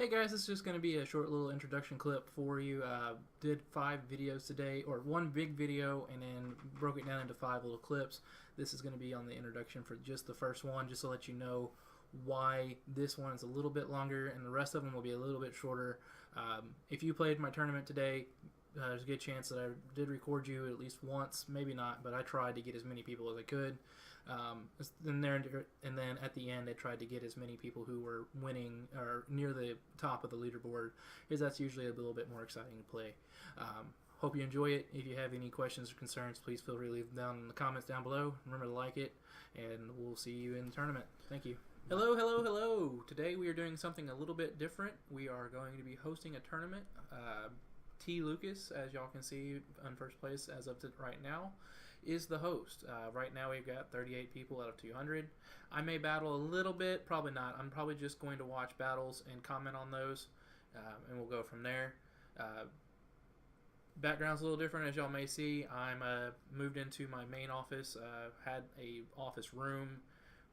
Hey guys, this is just going to be a short little introduction clip for you. Did 5 videos today, or one big video, and then broke it down into 5 little clips. This is going to be on the introduction for just the first one, just to let you know why this one is a little bit longer and the rest of them will be a little bit shorter. If you played my tournament today, there's a good chance that I did record you at least once, maybe not, but I tried to get as many people as I could. And then at the end, I tried to get as many people who were winning or near the top of the leaderboard, because that's usually a little bit more exciting to play. Hope you enjoy it. If you have any questions or concerns, please feel free to leave them down in the comments down below. Remember to like it, and we'll see you in the tournament. Thank you. Hello, hello, hello. Today we are doing something a little bit different. We are going to be hosting a tournament. T. Lucas, as y'all can see in first place as of right now, is the host. Right now we've got 38 people out of 200. I may battle a little bit, probably not. I'm probably just going to watch battles and comment on those, and we'll go from there. Background's a little different, as y'all may see. I'm moved into my main office. Had a office room,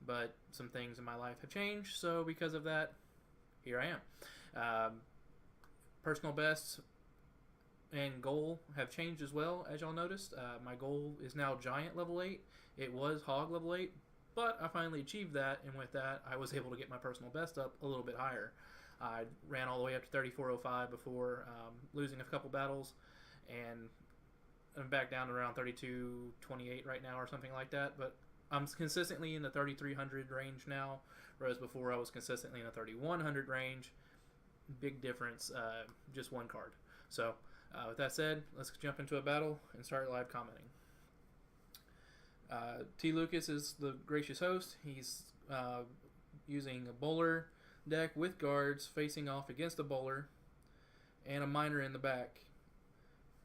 but some things in my life have changed, so because of that, here I am. Personal bests and goal have changed as well, as y'all noticed. My goal is now Giant level 8. It was Hog level 8, but I finally achieved that, and with that, I was able to get my personal best up a little bit higher. I ran all the way up to 3405 before losing a couple battles, and I'm back down to around 3228 right now or something like that, but I'm consistently in the 3300 range now, whereas before I was consistently in the 3100 range. Big difference, just one card. So with that said, let's jump into a battle and start live commenting. T. Lucas is the gracious host. He's using a bowler deck with guards facing off against a bowler and a miner in the back.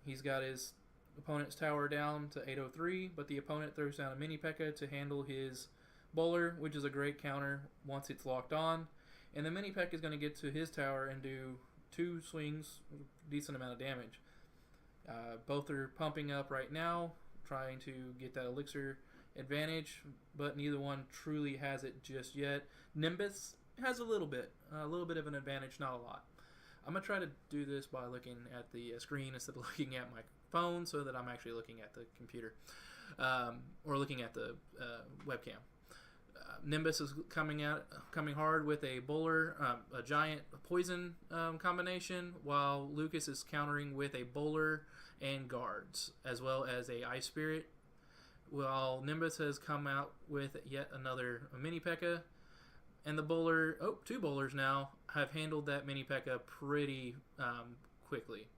He's got his opponent's tower down to 803, but the opponent throws down a mini P.E.K.K.A. to handle his bowler, which is a great counter once it's locked on. And the mini P.E.K.K.A. is going to get to his tower and do 2 swings, decent amount of damage. Both are pumping up right now, trying to get that Elixir advantage, but neither one truly has it just yet. Nimbus has a little bit of an advantage, not a lot. I'm going to try to do this by looking at the screen instead of looking at my phone, so that I'm actually looking at the computer, or looking at the webcam. Nimbus is coming hard with a bowler, a giant poison combination, while Lucas is countering with a bowler and guards, as well as a ice spirit. While Nimbus has come out with yet another mini P.E.K.K.A. and the bowler, 2 bowlers now have handled that mini P.E.K.K.A. pretty quickly.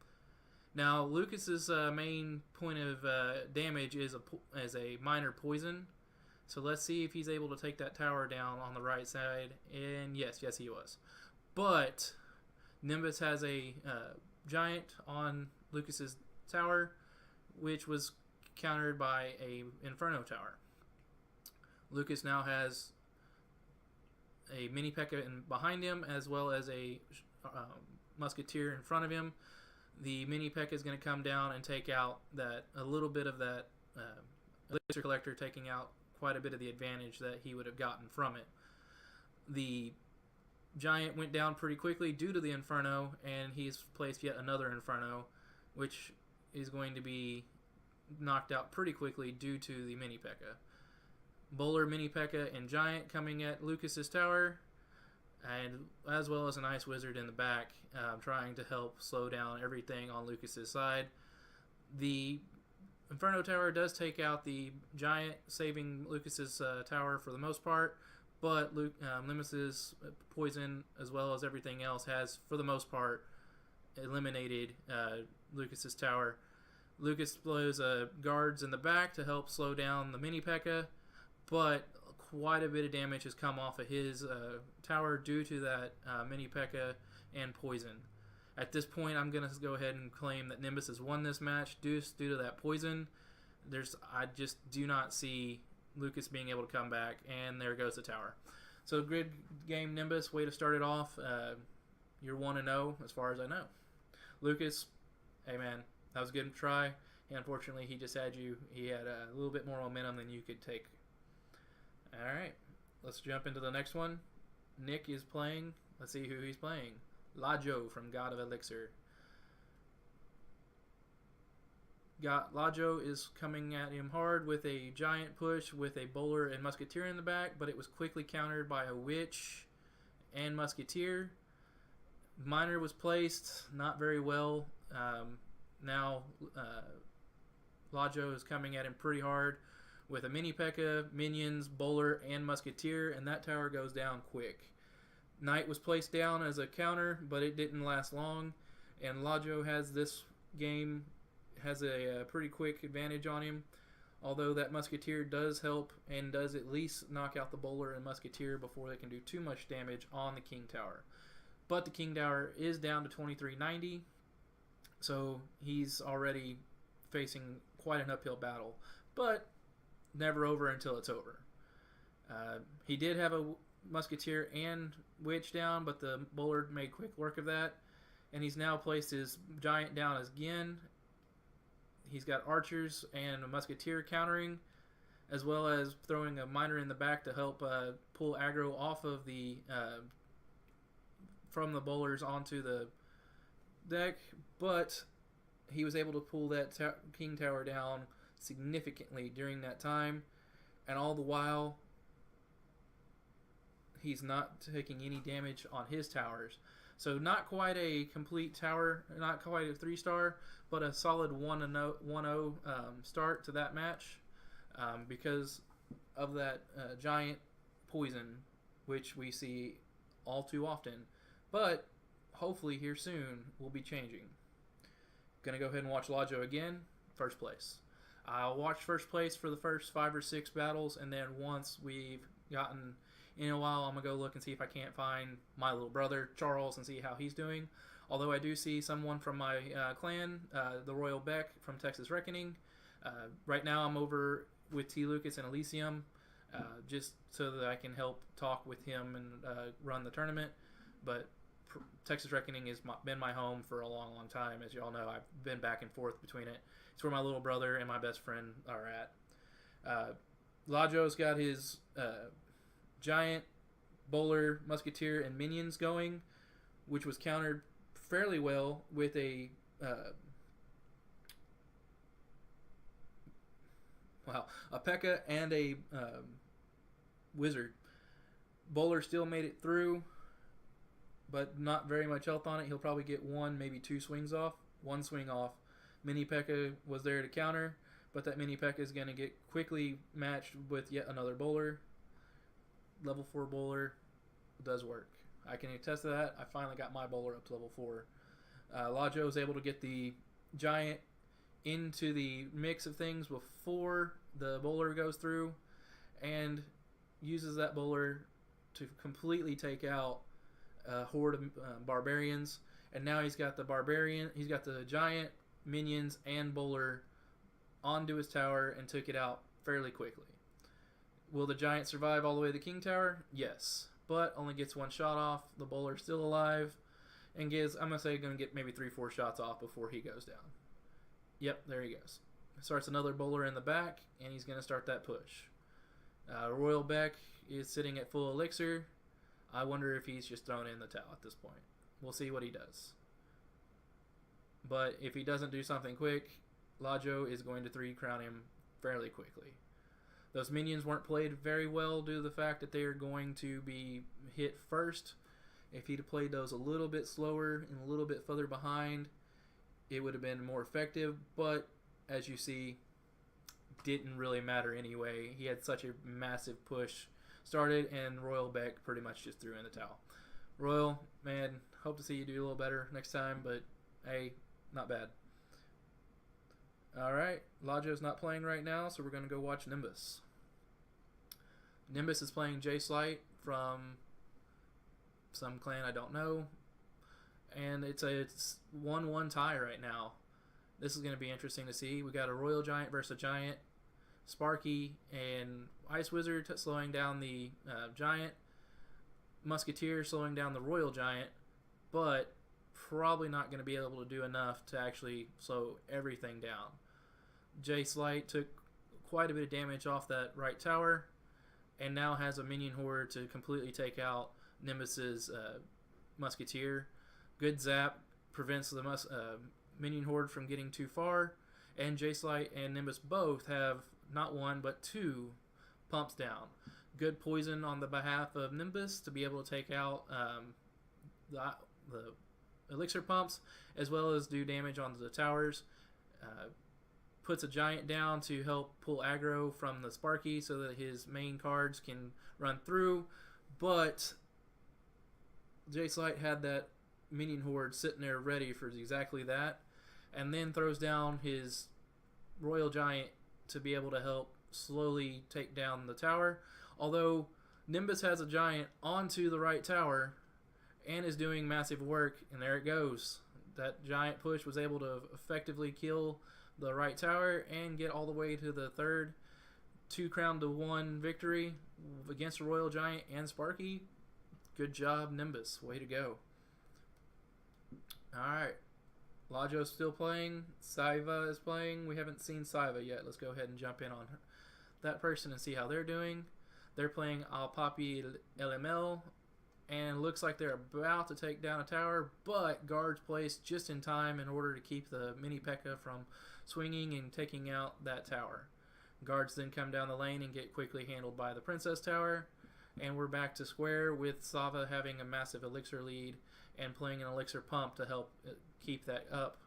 Now Lucas's main point of damage is a minor poison. So let's see if he's able to take that tower down on the right side. And yes he was. But Nimbus has a giant on Lucas's tower, which was countered by a Inferno tower. Lucas now has a mini P.E.K.K.A. behind him, as well as a musketeer in front of him. The mini P.E.K.K.A. is going to come down and take out a little bit of that Elixir collector, taking out quite a bit of the advantage that he would have gotten from it. The giant went down pretty quickly due to the Inferno, and he's placed yet another Inferno, which is going to be knocked out pretty quickly due to the mini P.E.K.K.A. Bowler, mini P.E.K.K.A. and giant coming at Lucas's tower, and as well as an ice wizard in the back, trying to help slow down everything on Lucas's side. The Inferno tower does take out the giant, saving Lucas's tower for the most part, but Nimbus's poison, as well as everything else, has for the most part eliminated Lucas's tower. Lucas blows guards in the back to help slow down the mini P.E.K.K.A., but quite a bit of damage has come off of his tower due to that mini P.E.K.K.A. and poison. At this point, I'm going to go ahead and claim that Nimbus has won this match due to that poison. I just do not see Lucas being able to come back, and there goes the tower. So good game, Nimbus. Way to start it off. You're 1-0 as far as I know. Lucas, hey man, that was a good try. Unfortunately, he just had he had a little bit more momentum than you could take. All right, let's jump into the next one. Nick is playing. Let's see who he's playing. LaJoe from God of Elixir. LaJoe is coming at him hard with a giant push with a bowler and musketeer in the back, but it was quickly countered by a witch and musketeer. Miner was placed not very well. Now LaJoe is coming at him pretty hard with a mini P.E.K.K.A, minions, bowler, and musketeer, and that tower goes down quick. Knight was placed down as a counter, but it didn't last long, and LaJoe has this game has a pretty quick advantage on him, although that musketeer does help and does at least knock out the bowler and musketeer before they can do too much damage on the king tower. But the king tower is down to 2390, so he's already facing quite an uphill battle, but never over until it's over. He did have a musketeer and witch down, but the bowler made quick work of that, and he's now placed his giant down again. He's got archers and a musketeer countering, as well as throwing a miner in the back to help pull aggro off of the from the bowlers onto the deck. But he was able to pull that king tower down significantly during that time, and all the while he's not taking any damage on his towers. So not quite a complete tower, not quite a 3-star, but a solid 1-0 start to that match because of that giant poison, which we see all too often. But hopefully here soon will be changing. Gonna go ahead and watch LaJoe again. First place. I'll watch first place for the first 5 or 6 battles, and then once we've gotten in a while, I'm going to go look and see if I can't find my little brother, Charles, and see how he's doing. Although I do see someone from my clan, the Royal Beck from Texas Reckoning. Right now I'm over with T. Lucas and Elysium, just so that I can help talk with him and run the tournament. But Texas Reckoning has been my home for a long, long time. As you all know, I've been back and forth between it. It's where my little brother and my best friend are at. LaJoe's got his giant, bowler, musketeer, and minions going, which was countered fairly well with a P.E.K.K.A and a wizard. Bowler still made it through, but not very much health on it. He'll probably get 1, maybe 2 swings off. 1 swing off. Mini P.E.K.K.A was there to counter, but that mini P.E.K.K.A is going to get quickly matched with yet another bowler. Level 4 bowler does work. I can attest to that. I finally got my bowler up to level 4. LaJoe was able to get the giant into the mix of things before the bowler goes through, and uses that bowler to completely take out a horde of barbarians. And now he's got the giant, minions, and bowler onto his tower and took it out fairly quickly. Will the giant survive all the way to the king tower? Yes, but only gets 1 shot off. The bowler's still alive, and I'm gonna say gonna get maybe 3-4 shots off before he goes down. Yep, there he goes. Starts another bowler in the back, and he's gonna start that push. Royal Beck is sitting at full elixir. I wonder if he's just thrown in the towel at this point. We'll see what he does. But if he doesn't do something quick, LaJoe is going to 3-crown him fairly quickly. Those minions weren't played very well due to the fact that they are going to be hit first. If he'd have played those a little bit slower and a little bit further behind, it would have been more effective. But as you see, didn't really matter anyway. He had such a massive push started, and Royal Beck pretty much just threw in the towel. Royal, man, hope to see you do a little better next time, but hey, not bad. Alright, LaJoe's not playing right now, so we're going to go watch Nimbus. Nimbus is playing Jacelight from some clan I don't know, and it's 1-1 tie right now. This is going to be interesting to see. We got a Royal Giant versus a Giant, Sparky and Ice Wizard slowing down the Giant, Musketeer slowing down the Royal Giant, but probably not going to be able to do enough to actually slow everything down. Jacelight took quite a bit of damage off that right tower, and now has a minion horde to completely take out Nimbus's Musketeer. Good zap prevents the minion horde from getting too far, and Jacelight and Nimbus both have not one but two pumps down. Good poison on the behalf of Nimbus to be able to take out the Elixir pumps, as well as do damage onto the towers. Puts a giant down to help pull aggro from the Sparky so that his main cards can run through, but Jacelight had that minion horde sitting there ready for exactly that, and then throws down his Royal Giant to be able to help slowly take down the tower. Although Nimbus has a giant onto the right tower and is doing massive work, and there it goes. That giant push was able to effectively kill the right tower and get all the way to the third 2-crown-to-1 victory against the Royal Giant and Sparky. Good job, Nimbus. Way to go. Alright. LaJoe's still playing. Sipho is playing. We haven't seen Sipho yet. Let's go ahead and jump in on that person and see how they're doing. They're playing Al Papi LML, and looks like they're about to take down a tower, but guards placed just in time in order to keep the mini P.E.K.K.A from swinging and taking out that tower. Guards then come down the lane and get quickly handled by the Princess Tower, and we're back to square with Sava having a massive Elixir lead and playing an Elixir pump to help keep that up.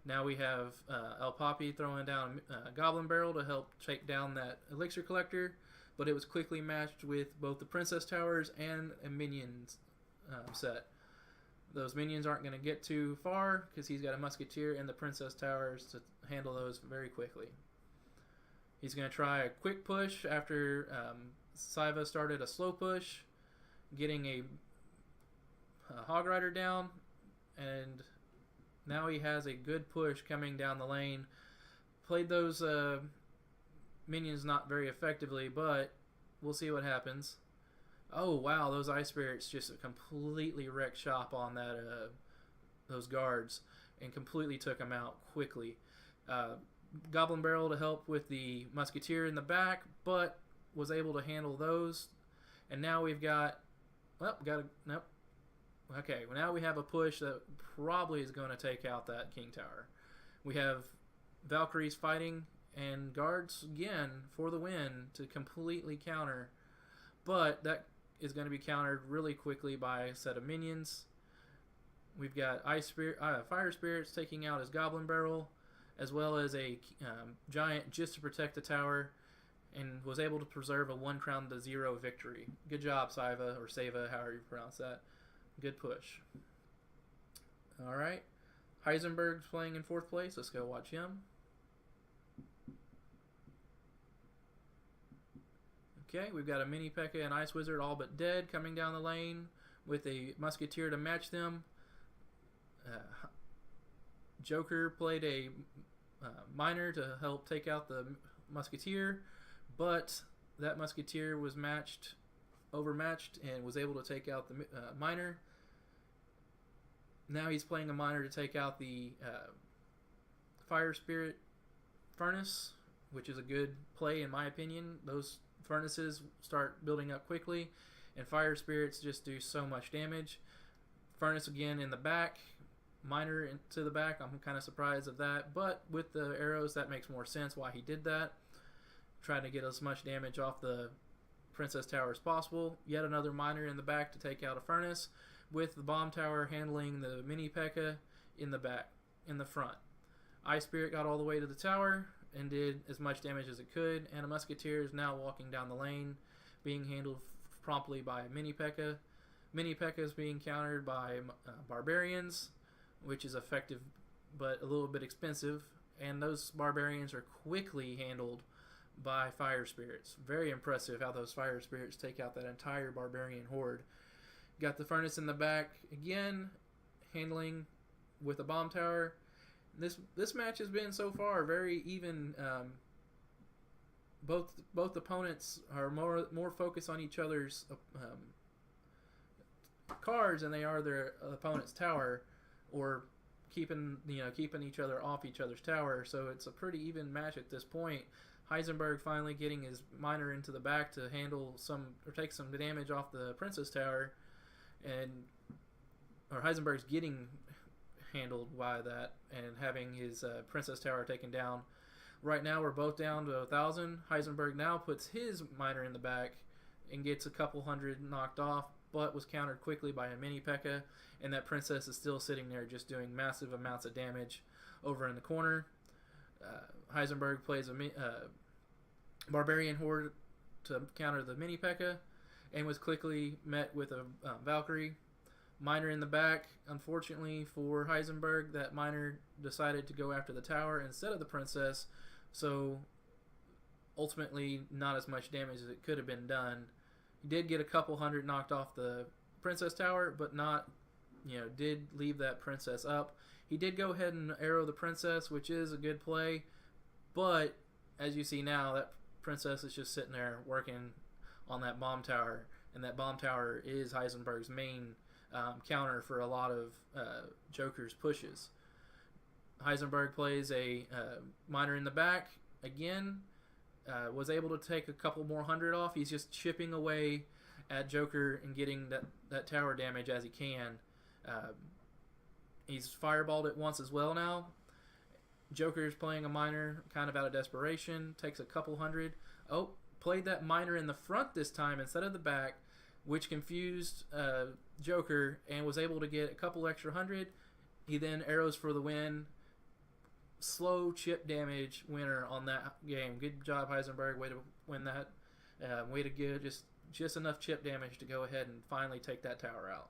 Now we have El Papi throwing down a Goblin Barrel to help take down that Elixir collector, but it was quickly matched with both the Princess Towers and a minions set. Those minions aren't going to get too far because he's got a Musketeer and the Princess Towers to handle those very quickly. He's going to try a quick push after Sipho started a slow push, getting a Hog Rider down, and now he has a good push coming down the lane. Played those minions not very effectively, but we'll see what happens. Oh wow, those Ice Spirits just completely wrecked shop on that those guards and completely took them out quickly. Goblin Barrel to help with the Musketeer in the back, but was able to handle those. And now we've got, nope. Okay, well now we have a push that probably is going to take out that King Tower. We have Valkyries fighting and guards again for the win to completely counter, but that is going to be countered really quickly by a set of minions. We've got Fire Spirits taking out his Goblin Barrel, as well as a giant just to protect the tower, and was able to preserve a 1-crown-to-0 victory. Good job, Sipho, or Sava, however you pronounce that. Good push. Alright. Heisenberg's playing in 4th place. Let's go watch him. Okay, we've got a mini P.E.K.K.A and Ice Wizard all but dead coming down the lane with a Musketeer to match them. Joker played a Miner to help take out the Musketeer, but that Musketeer was overmatched and was able to take out the Miner. Now he's playing a Miner to take out the Fire Spirit Furnace, which is a good play in my opinion. Those Furnaces start building up quickly, and Fire Spirits just do so much damage. Furnace again in the back, Miner into the back. I'm kind of surprised of that, but with the arrows that makes more sense why he did that. Trying to get as much damage off the Princess Tower as possible. Yet another Miner in the back to take out a Furnace, with the Bomb Tower handling the mini P.E.K.K.A in the front. Ice Spirit got all the way to the tower and did as much damage as it could, and a Musketeer is now walking down the lane, being handled promptly by a mini P.E.K.K.A. Mini P.E.K.K.A is being countered by Barbarians, which is effective but a little bit expensive, and those Barbarians are quickly handled by Fire Spirits. Very impressive how those Fire Spirits take out that entire Barbarian horde. Got the Furnace in the back again, handling with a Bomb Tower. This match has been so far very even. Both opponents are more focused on each other's cards than they are their opponent's tower, or keeping each other off each other's tower. So it's a pretty even match at this point. Heisenberg finally getting his Miner into the back to handle take some damage off the Princess Tower, and or Heisenberg's getting handled by that and having his Princess Tower taken down. Right now we're both down to 1,000. Heisenberg now puts his miner in the back and gets a couple hundred knocked off, but was countered quickly by a mini P.E.K.K.A. And that princess is still sitting there just doing massive amounts of damage over in the corner. Heisenberg plays a barbarian horde to counter the mini P.E.K.K.A. and was quickly met with a Valkyrie. Miner in the back. Unfortunately for Heisenberg, that miner decided to go after the tower instead of the princess, so ultimately not as much damage as it could have been done. He did get a couple hundred knocked off the princess tower, but not, did leave that princess up. He did go ahead and arrow the princess, which is a good play, but as you see now, that princess is just sitting there working on that bomb tower, and that bomb tower is Heisenberg's main counter for a lot of Joker's pushes. Heisenberg plays a miner in the back again, was able to take a couple more hundred off. He's just chipping away at Joker and getting that tower damage as he can. He's fireballed it once as well now. Joker's playing a miner kind of out of desperation, takes a couple hundred. Oh, played that miner in the front this time instead of the back, which confused Joker and was able to get a couple extra hundred. He then arrows for the win. Slow chip damage winner on that game. Good job, Heisenberg. Way to win that. Way to get just enough chip damage to go ahead and finally take that tower out.